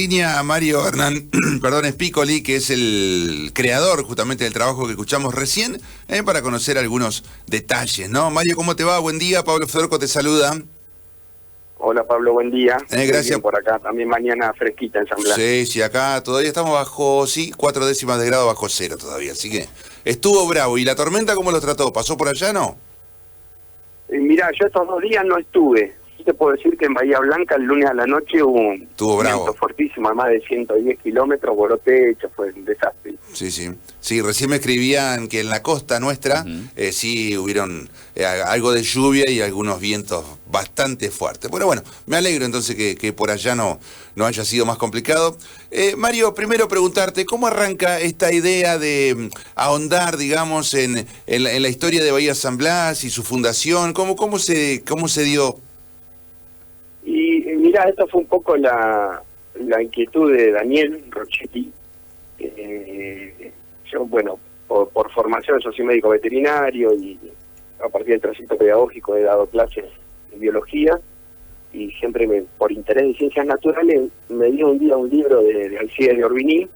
línea a Mario Hernán, perdón, Spicoli, que es el creador justamente del trabajo que escuchamos recién, para conocer algunos detalles, ¿no? Mario, ¿cómo te va? Buen día, Pablo Fedorco te saluda. Hola Pablo, buen día. Gracias. Por acá, también mañana fresquita en San Blas. Sí, acá todavía estamos bajo, 4 décimas de grado bajo cero todavía, así que estuvo bravo. ¿Y la tormenta cómo lo trató? ¿Pasó por allá, no? Mirá, yo estos 2 días no estuve. Sí te puedo decir que en Bahía Blanca el lunes a la noche hubo un viento fortísimo, a más de 110 kilómetros, voló techo, fue un desastre. Sí, recién me escribían que en la costa nuestra sí hubieron algo de lluvia y algunos vientos bastante fuertes. Bueno, me alegro entonces que por allá no haya sido más complicado. Mario, primero preguntarte, ¿cómo arranca esta idea de ahondar, digamos, en la historia de Bahía San Blas y su fundación? ¿Cómo se dio? Y mirá, esto fue un poco la inquietud de Daniel Rochetti. Yo, bueno, por formación yo soy médico veterinario y a partir del trayecto pedagógico he dado clases de biología y siempre por interés de ciencias naturales me dio un día un libro de Alcides de Orbigny,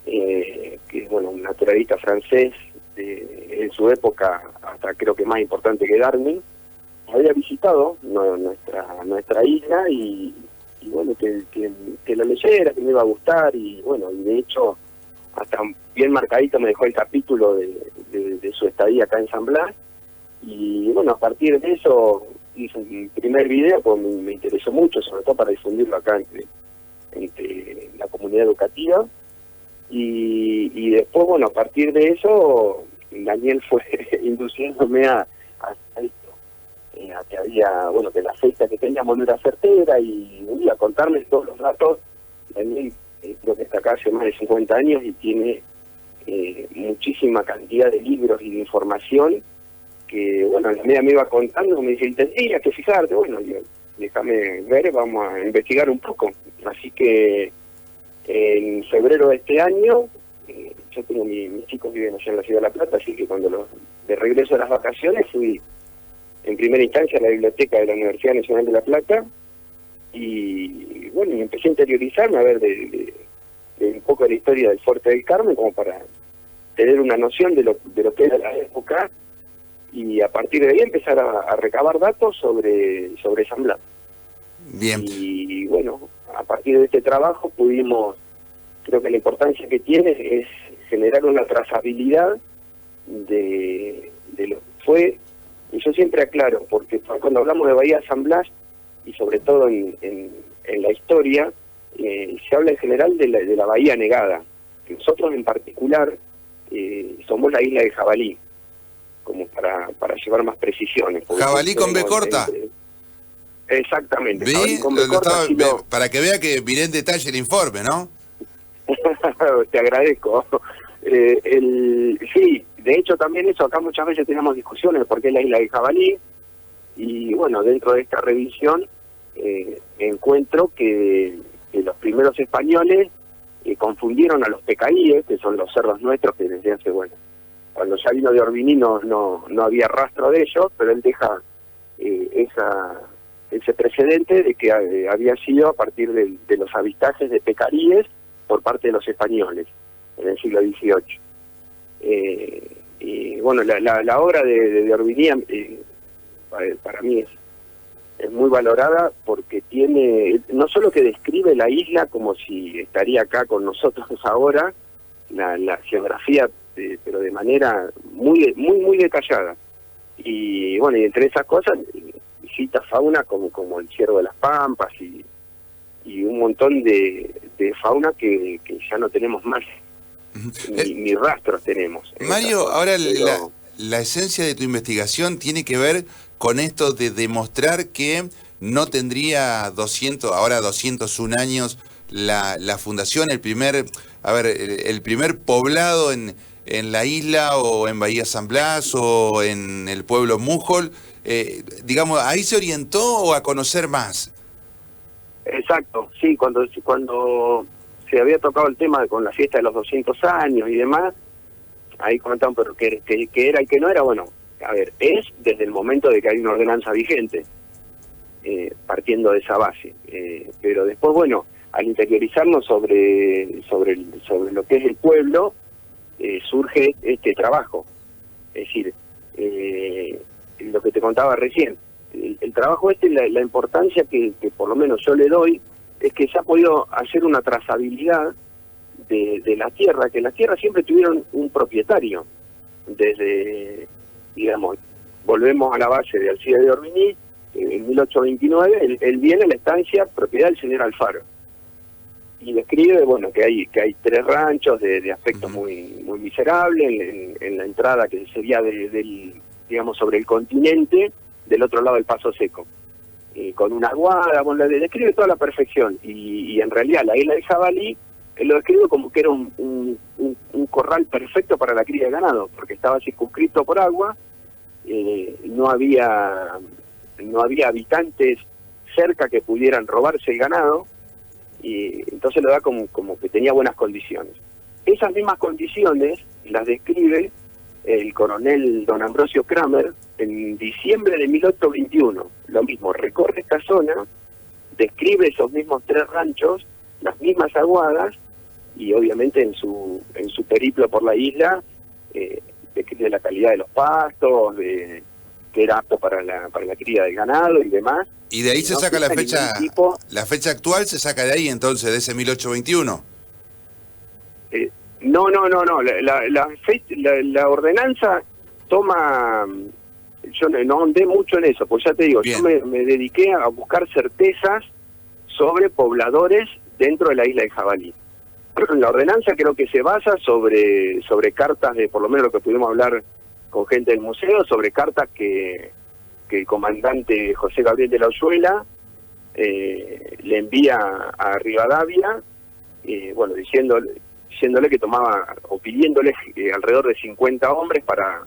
que es un naturalista francés en su época hasta creo que más importante que Darwin. Había visitado nuestra isla y bueno, que lo leyera, que me iba a gustar y de hecho hasta bien marcadito me dejó el capítulo de su estadía acá en San Blas y a partir de eso hice un primer video, pues me interesó mucho, sobre todo para difundirlo acá entre la comunidad educativa y después, a partir de eso Daniel fue induciéndome a esto. Que había, que la fecha que teníamos no era certera y a contarles todos los datos. Daniel creo que está acá hace más de 50 años y tiene muchísima cantidad de libros y de información que, a la medida me iba contando, me dice, tendrías que fijarte, déjame ver, vamos a investigar un poco. Así que en febrero de este año, yo tengo mis chicos viven allá en la Ciudad de La Plata, así que cuando de regreso a las vacaciones fui en primera instancia a la biblioteca de la Universidad Nacional de La Plata y empecé a interiorizarme a ver de un poco de la historia del Fuerte del Carmen como para tener una noción de lo que era la época y a partir de ahí empezar a recabar datos sobre San Blas. Bien. Y a partir de este trabajo creo que la importancia que tiene es generar una trazabilidad de lo que fue. Y yo siempre aclaro, porque cuando hablamos de Bahía San Blas, y sobre todo en la historia, se habla en general de la Bahía Negada. Nosotros en particular somos la isla de Jabalí, como para llevar más precisiones. ¿Jabalí con B corta? Exactamente. ¿Vi? Jabalí con B corta, para que vea que miré en detalle el informe, ¿no? Te agradezco. Sí, de hecho también eso, acá muchas veces tenemos discusiones porque es la isla de Jabalí y dentro de esta revisión encuentro que los primeros españoles confundieron a los pecaíes, que son los cerdos nuestros que desde hace, cuando ya vino de Orbigny no había rastro de ellos, pero él deja ese precedente de que había sido a partir de los avistajes de pecaríes por parte de los españoles en el siglo XVIII. Y la obra de Orbigny para mí es muy valorada porque tiene, no solo que describe la isla como si estaría acá con nosotros ahora, la geografía, pero de manera muy detallada. Y y entre esas cosas cita fauna como el ciervo de las pampas y un montón de fauna que ya no tenemos más. Ni rastros tenemos. Mario, ahora la esencia de tu investigación tiene que ver con esto de demostrar que no tendría 201 años la fundación, el primer poblado en la isla o en Bahía San Blas o en el pueblo Mújol. Digamos, ¿ahí se orientó o a conocer más? Exacto, sí, cuando se había tocado el tema con la fiesta de los 200 años y demás, ahí comentaban, pero que era y que no era, es desde el momento de que hay una ordenanza vigente, partiendo de esa base. Pero después, al interiorizarnos sobre lo que es el pueblo, surge este trabajo. Es decir, lo que te contaba recién, el trabajo la importancia que por lo menos yo le doy, es que se ha podido hacer una trazabilidad de la tierra, que la tierra siempre tuvieron un propietario. Desde, digamos, volvemos a la base de Alcide de Orbigny, en 1829, él viene a la estancia propiedad del señor Alfaro. Y describe, bueno, que hay 3 ranchos de aspecto muy miserable, en la entrada que sería digamos, sobre el continente, del otro lado del Paso Seco. Con una aguada, bueno, le describe toda la perfección. Y en realidad la isla del Jabalí, él lo describe como que era un corral perfecto para la cría de ganado, porque estaba circunscrito por agua, no había habitantes cerca que pudieran robarse el ganado, y entonces lo da como que tenía buenas condiciones. Esas mismas condiciones las describe el coronel don Ambrosio Kramer en diciembre de 1821. Lo mismo, recorre esta zona, describe esos mismos 3 ranchos, las mismas aguadas, y obviamente en su periplo por la isla describe la calidad de los pastos, que era apto para la cría del ganado y demás. Y de ahí se saca la fecha actual, se saca de ahí entonces, de ese 1821. No. La ordenanza toma... Yo no andé mucho en eso, pues ya te digo, Bien. yo me dediqué a buscar certezas sobre pobladores dentro de la isla de Jabalí. La ordenanza creo que se basa sobre cartas de, por lo menos lo que pudimos hablar con gente del museo, sobre cartas que el comandante José Gabriel de la Oyuela le envía a Rivadavia, bueno, diciéndole que tomaba, o pidiéndole alrededor de 50 hombres para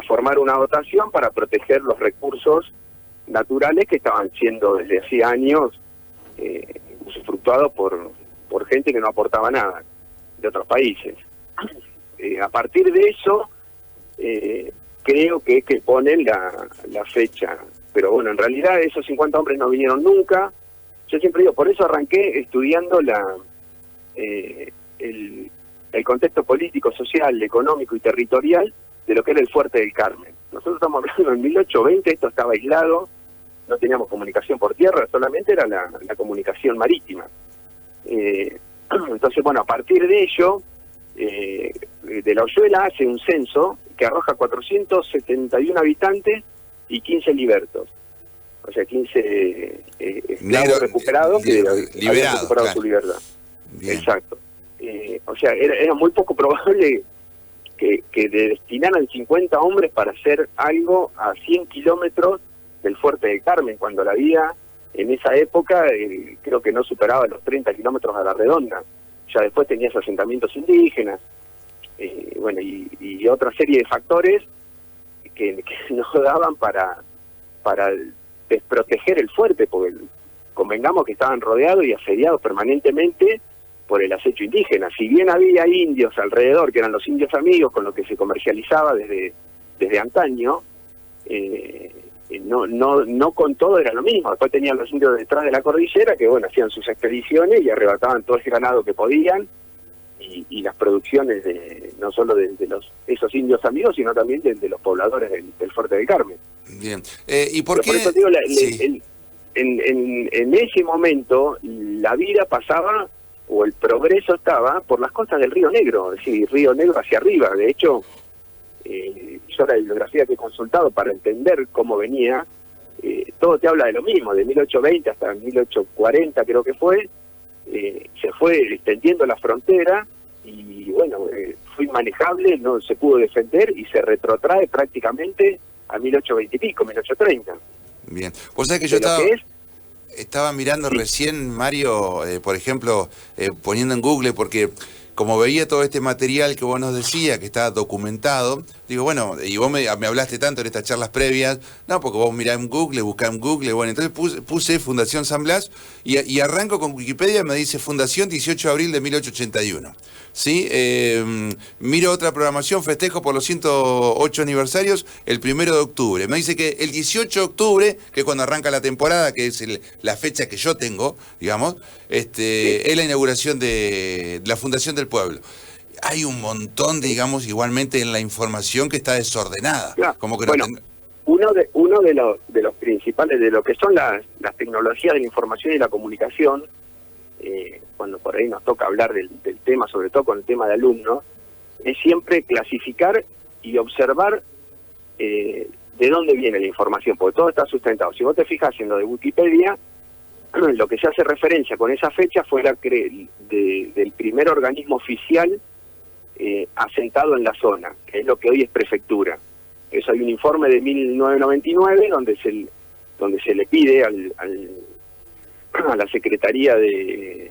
formar una dotación para proteger los recursos naturales que estaban siendo desde hacía años usufructuados por gente que no aportaba nada de otros países. A partir de eso, creo que es que ponen la fecha. Pero bueno, en realidad esos 50 hombres no vinieron nunca. Yo siempre digo, por eso arranqué estudiando el contexto político, social, económico y territorial de lo que era el Fuerte del Carmen. Nosotros estamos hablando en 1820, esto estaba aislado, no teníamos comunicación por tierra, solamente era la comunicación marítima. Entonces, bueno, a partir de ello, de la Oyuela hace un censo que arroja 471 habitantes y 15 libertos. O sea, 15 esclavos recuperados que habían recuperado su libertad. Bien. Exacto. O sea, era muy poco probable que destinaran 50 hombres para hacer algo a 100 kilómetros del Fuerte del Carmen, cuando la vía en esa época creo que no superaba los 30 kilómetros a la redonda. Ya después tenías asentamientos indígenas, bueno, y otra serie de factores que nos daban para desproteger el fuerte, porque convengamos que estaban rodeados y asediados permanentemente por el acecho indígena. Si bien había indios alrededor, que eran los indios amigos con los que se comercializaba desde antaño, no con todo era lo mismo. Después tenían los indios detrás de la cordillera que, bueno, hacían sus expediciones y arrebataban todo ese ganado que podían, y las producciones no solo de esos indios amigos, sino también de los pobladores del Fuerte del Carmen. Bien. ¿Y por qué? Por eso digo, sí. En ese momento la vida pasaba, o el progreso estaba por las costas del Río Negro, es decir, Río Negro hacia arriba. De hecho, yo la bibliografía que he consultado para entender cómo venía, todo te habla de lo mismo, de 1820 hasta 1840 creo que fue, se fue extendiendo la frontera y bueno, fue inmanejable, no se pudo defender y se retrotrae prácticamente a 1820 y pico, 1830. Bien, vos sabés que yo estaba mirando recién, Mario, por ejemplo, poniendo en Google, porque como veía todo este material que vos nos decías, que está documentado, digo, bueno, y vos me hablaste tanto en estas charlas previas, no, porque vos mirás en Google, buscás en Google, bueno, entonces puse Fundación San Blas y arranco con Wikipedia, me dice Fundación 18 de abril de 1881. ¿Sí? Miro otra programación, festejo por los 108 aniversarios el 1 de octubre. Me dice que el 18 de octubre, que es cuando arranca la temporada, que es la fecha que yo tengo, digamos, es la inauguración de la Fundación del Pueblo. Hay un montón, digamos, igualmente en la información que está desordenada. Claro. Como que bueno, uno de los principales, de lo que son las tecnologías de la información y la comunicación, cuando por ahí nos toca hablar del tema, sobre todo con el tema de alumnos, es siempre clasificar y observar de dónde viene la información, porque todo está sustentado. Si vos te fijas en lo de Wikipedia, lo que se hace referencia con esa fecha fue del primer organismo oficial asentado en la zona, que es lo que hoy es prefectura. Eso, hay un informe de 1999 donde se le pide a la Secretaría de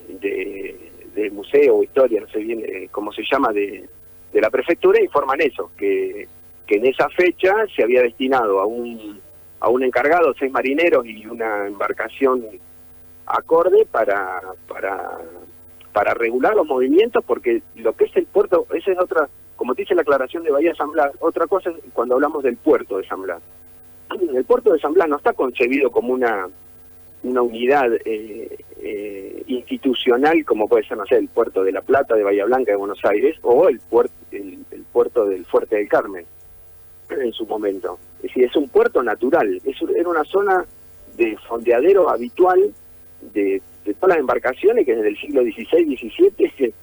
Museo o Historia, no sé bien cómo se llama, de la prefectura, informan eso, que en esa fecha se había destinado a un encargado, 6 marineros y una embarcación acorde para regular los movimientos, porque lo que es el puerto, esa es otra, como dice la aclaración de Bahía San Blas, otra cosa es cuando hablamos del puerto de San Blas. El puerto de San Blas no está concebido como una unidad institucional como puede ser, no sé, el puerto de La Plata, de Bahía Blanca, de Buenos Aires, o el puerto del Fuerte del Carmen en su momento. Es decir, es un puerto natural, era una zona de fondeadero habitual de todas las embarcaciones que desde el siglo XVI-XVII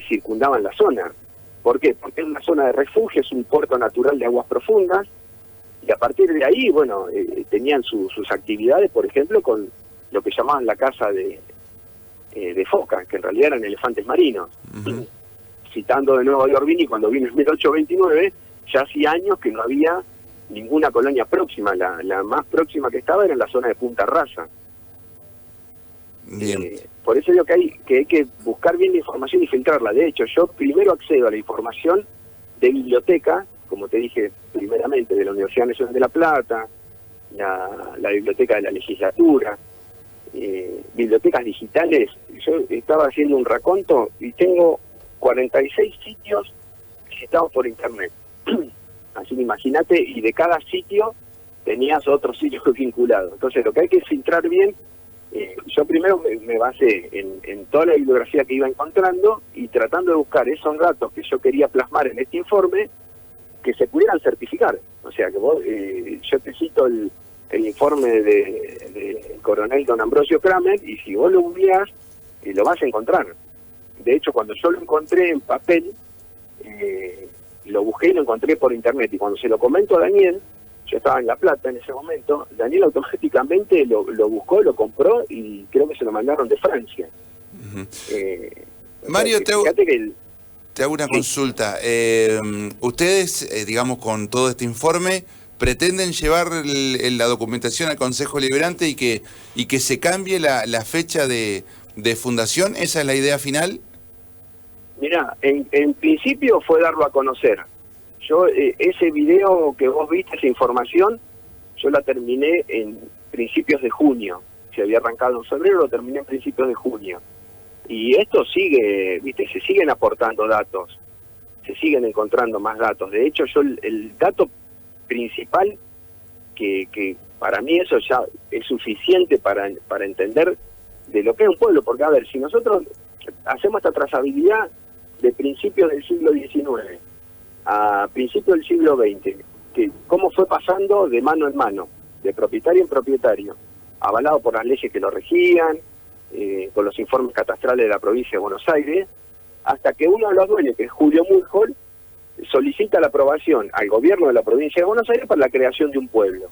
circundaban la zona. ¿Por qué? Porque es una zona de refugio, es un puerto natural de aguas profundas, y a partir de ahí, bueno, tenían sus actividades, por ejemplo, con lo que llamaban la caza de foca, que en realidad eran elefantes marinos. Uh-huh. Citando de nuevo a Orbini, cuando vino en 1829, ya hacía años que no había ninguna colonia próxima. La más próxima que estaba era en la zona de Punta Rasa. Bien. Por eso digo que hay que buscar bien la información y filtrarla. De hecho, yo primero accedo a la información de biblioteca, como te dije primeramente, de la Universidad Nacional de La Plata, la biblioteca de la legislatura, bibliotecas digitales. Yo estaba haciendo un raconto y tengo 46 sitios visitados por internet. Así que imagínate, y de cada sitio tenías otros sitios vinculados. Entonces lo que hay que filtrar bien, yo primero me basé en toda la bibliografía que iba encontrando y tratando de buscar esos datos que yo quería plasmar en este informe que se pudieran certificar. O sea, que vos, yo te cito el informe de coronel don Ambrosio Kramer, y si vos lo googleás, lo vas a encontrar. De hecho, cuando yo lo encontré en papel, lo busqué y lo encontré por internet, y cuando se lo comento a Daniel, yo estaba en La Plata en ese momento, Daniel automáticamente lo buscó, lo compró, y creo que se lo mandaron de Francia. Uh-huh. Mario, fíjate que te hago una consulta. Ustedes, digamos, con todo este informe, pretenden llevar la documentación al Consejo Liberante y que se cambie la fecha de fundación. ¿Esa es la idea final? Mirá, en principio fue darlo a conocer. Yo ese video que vos viste, esa información, yo la terminé en principios de junio. Se había arrancado en febrero, lo terminé en principios de junio. Y esto sigue, viste, se siguen aportando datos, se siguen encontrando más datos. De hecho, yo el dato principal, que para mí eso ya es suficiente para entender de lo que es un pueblo, porque a ver, si nosotros hacemos esta trazabilidad de principios del siglo XIX a principios del siglo XX, que cómo fue pasando de mano en mano, de propietario en propietario, avalado por las leyes que lo regían, con los informes catastrales de la provincia de Buenos Aires, hasta que uno de los dueños, que es Julio Mulhol, solicita la aprobación al gobierno de la provincia de Buenos Aires para la creación de un pueblo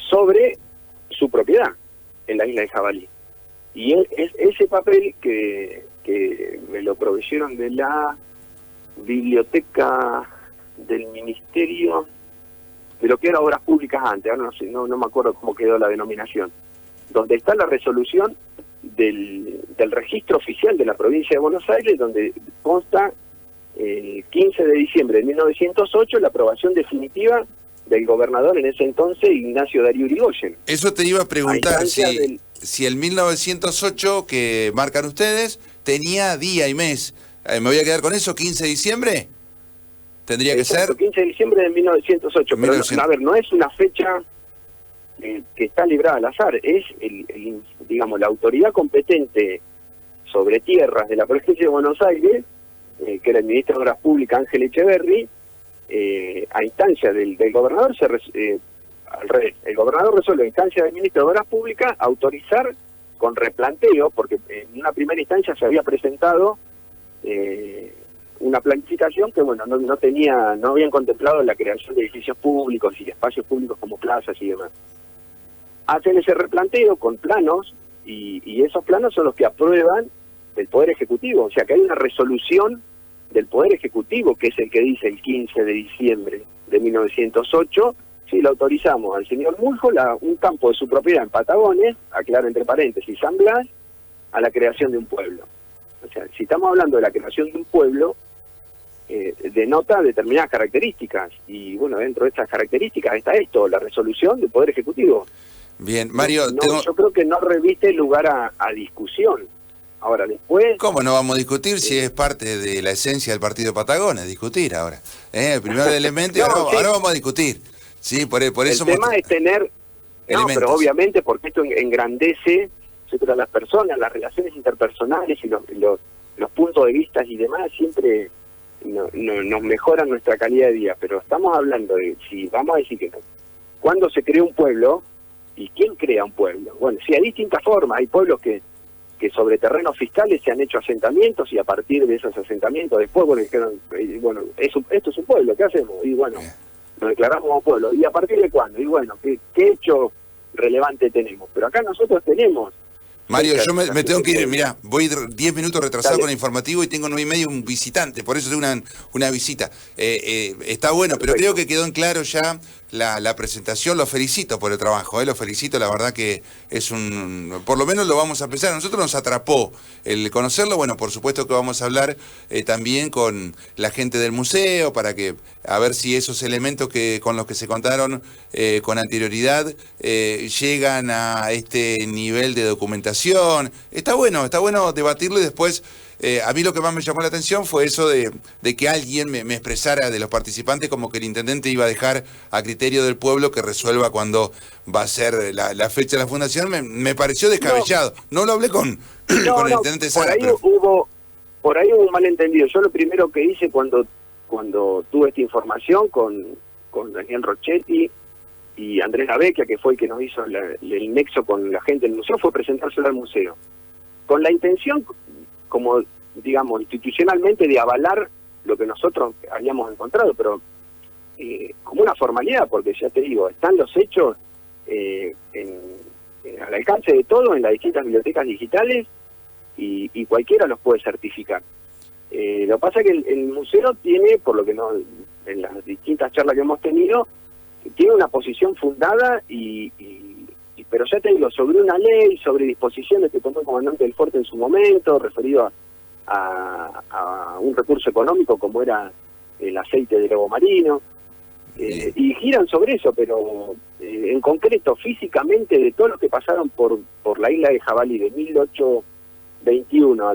sobre su propiedad en la isla de Jabalí. Y es ese papel que me lo proveyeron de la biblioteca del Ministerio de lo que era Obras Públicas antes, ahora no sé, no me acuerdo cómo quedó la denominación, donde está la resolución del registro oficial de la provincia de Buenos Aires, donde consta 15 de diciembre de 1908 la aprobación definitiva del gobernador en ese entonces, Ignacio Darío Irigoyen. Eso te iba a preguntar, si el 1908 que marcan ustedes tenía día y mes. ¿Me voy a quedar con eso? ¿15 de diciembre? ¿Tendría que ser? 15 de diciembre de 1908, pero a ver, no es una fecha que está librada al azar, es digamos, la autoridad competente sobre tierras de la provincia de Buenos Aires, que era el ministro de Obras Públicas Ángel Echeverri, a instancia del gobernador, al revés, el gobernador resuelve a instancia del ministro de Obras Públicas autorizar con replanteo, porque en una primera instancia se había presentado una planificación que bueno no habían contemplado la creación de edificios públicos y espacios públicos como plazas y demás. Hacen ese replanteo con planos y esos planos son los que aprueban el Poder Ejecutivo, o sea que hay una resolución del Poder Ejecutivo que es el que dice el 15 de diciembre de 1908, si le autorizamos al señor Muljo un campo de su propiedad en Patagones, aclaro entre paréntesis, San Blas, a la creación de un pueblo. O sea, si estamos hablando de la creación de un pueblo, denota determinadas características, y bueno, dentro de estas características está esto, la resolución del Poder Ejecutivo. Bien, Mario, yo creo que no reviste lugar a discusión. Ahora, después... ¿Cómo no vamos a discutir si es parte de la esencia del partido Patagones? Discutir ahora. Primero el elemento y ahora vamos a discutir. Sí, por eso... El tema es tener... No, pero obviamente porque esto engrandece a las personas, las relaciones interpersonales y los puntos de vista y demás siempre nos mejoran nuestra calidad de vida. Pero estamos hablando de, si vamos a decir que no, ¿cuándo se crea un pueblo? ¿Y quién crea un pueblo? Bueno, sí, hay distintas formas. Hay pueblos que sobre terrenos fiscales se han hecho asentamientos y a partir de esos asentamientos después dijeron, bueno, esto es un pueblo, ¿qué hacemos? Y bueno, nos declaramos como pueblo. ¿Y a partir de cuándo? Y bueno, ¿qué hecho relevante tenemos? Pero acá nosotros tenemos... Mario, yo me tengo que ir, mirá, voy 10 minutos retrasado con el informativo y tengo 9:30 un visitante, por eso tengo una visita. Está bueno, pero creo que quedó en claro ya la presentación. Los felicito por el trabajo, los felicito, la verdad que es por lo menos lo vamos a pensar. A nosotros nos atrapó el conocerlo. Bueno, por supuesto que vamos a hablar también con la gente del museo para a ver si esos elementos con los que se contaron con anterioridad llegan a este nivel de documentación. Está bueno debatirlo y después... a mí lo que más me llamó la atención fue eso de que alguien me expresara de los participantes como que el intendente iba a dejar a criterio del pueblo que resuelva cuándo va a ser la fecha de la fundación. Me pareció descabellado. No lo hablé con el intendente Sara. Por ahí hubo un malentendido. Yo lo primero que hice cuando tuve esta información con Daniel Rochetti y Andrés Lavecchia, que fue el que nos hizo el nexo con la gente del museo, fue presentárselo al museo. Con la intención... como digamos institucionalmente de avalar lo que nosotros habíamos encontrado, pero como una formalidad, porque ya te digo, están los hechos al alcance de todos en las distintas bibliotecas digitales y cualquiera los puede certificar. Lo que pasa es que el museo tiene, por lo que en las distintas charlas que hemos tenido, tiene una posición fundada pero ya te digo, sobre una ley, sobre disposiciones que tomó el comandante del fuerte en su momento, referido a un recurso económico como era el aceite de lobo marino, y giran sobre eso, pero en concreto, físicamente, de todos los que pasaron por la isla de Jabalí de 1821 a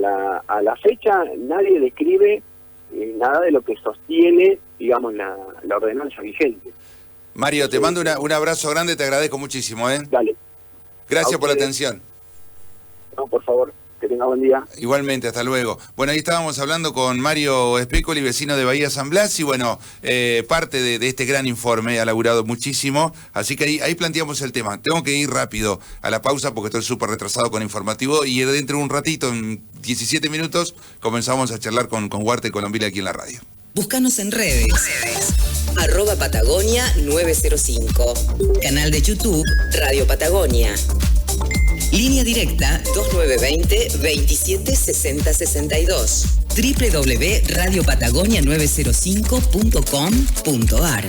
la fecha, nadie describe nada de lo que sostiene, digamos, la ordenanza vigente. Mario, te mando un abrazo grande, te agradezco muchísimo. Dale. Gracias por la atención. No, por favor, que tenga buen día. Igualmente, hasta luego. Bueno, ahí estábamos hablando con Mario Espécoli, vecino de Bahía San Blas, y bueno, parte de este gran informe, ha laburado muchísimo, así que ahí planteamos el tema. Tengo que ir rápido a la pausa porque estoy súper retrasado con el informativo, y dentro de un ratito, en 17 minutos, comenzamos a charlar con Huarte y Colombila aquí en la radio. Búscanos en redes. @Patagonia 905. Canal de YouTube Radio Patagonia. Línea directa 2920 27 60 62. www.radiopatagonia905.com.ar